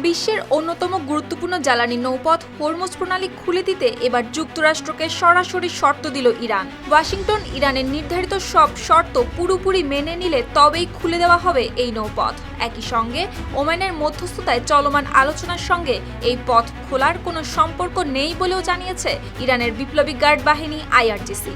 বিশ্বের অন্যতম গুরুত্বপূর্ণ জ্বালানি নৌপথ হরমুজ প্রণালী খুলে দিতে এবার যুক্তরাষ্ট্রকে সরাসরি শর্ত দিল ইরান। ওয়াশিংটন ইরানের নির্ধারিত সব শর্ত পুরোপুরি মেনে নিলে তবেই খুলে দেওয়া হবে এই নৌপথ। একই সঙ্গে ওমানের মধ্যস্থতায় চলমান আলোচনার সঙ্গে এই পথ খোলার কোনো সম্পর্ক নেই বলেও জানিয়েছে ইরানের বিপ্লবী গার্ড বাহিনী আইআরজিসি।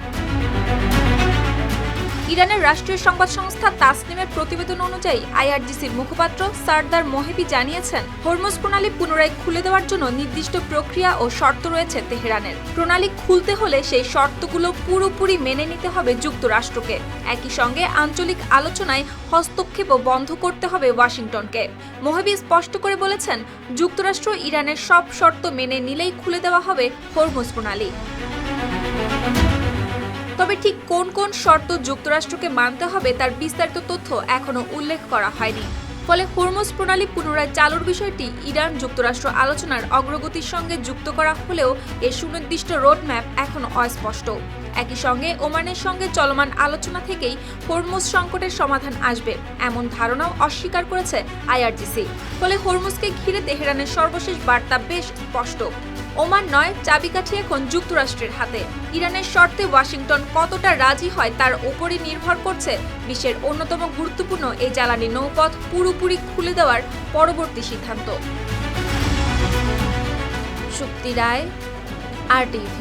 ইরানের রাষ্ট্রীয় সংবাদ সংস্থা তাসনিমের প্রতিবেদন অনুযায়ী আইআরজিসির মুখপাত্র সারদার মোহেবি জানিয়েছেন, হরমুজ প্রণালী পুনরায় খুলে দেওয়ার জন্য নির্দিষ্ট প্রক্রিয়া ও শর্ত রয়েছে তেহরানের। প্রণালী খুলতে হলে সেই শর্তগুলো পুরোপুরি মেনে নিতে হবে যুক্তরাষ্ট্রকে। একই সঙ্গে আঞ্চলিক আলোচনায় হস্তক্ষেপও বন্ধ করতে হবে ওয়াশিংটনকে। মোহেবি স্পষ্ট করে বলেছেন, যুক্তরাষ্ট্র ইরানের সব শর্ত মেনে নিলেই খুলে দেওয়া হবে হরমুজ প্রণালী। তবে ঠিক কোন কোন শর্ত যুক্তরাষ্ট্রকে মানতে হবে তার বিস্তারিত তথ্য এখনো উল্লেখ করা হয়নি। ফলে হরমুজ প্রণালী পুনরায় চালুর বিষয়টি ইরান যুক্তরাষ্ট্র আলোচনার অগ্রগতির সঙ্গে যুক্ত করা হলেও এর সুনির্দিষ্ট রোডম্যাপ এখনো অস্পষ্ট। একই সঙ্গে ওমানের সঙ্গে চলমান আলোচনা থেকেই হরমুজ সংকটের সমাধান আসবে এমন ধারণাও অস্বীকার করেছে আইআরজিসি। ফলে হরমুজকে ঘিরে তেহরানের সর্বশেষ বার্তা বেশ স্পষ্ট, ওমান নয়, চাবিকাঠি এখন যুক্তরাষ্ট্রের হাতে। ইরানের শর্তে ওয়াশিংটন কতটা রাজি হয় তার ওপরই নির্ভর করছে বিশ্বের অন্যতম গুরুত্বপূর্ণ এই জ্বালানি নৌপথ পুরোপুরি খুলে দেওয়ার পরবর্তী সিদ্ধান্ত। শুক্তি রায়, RTV।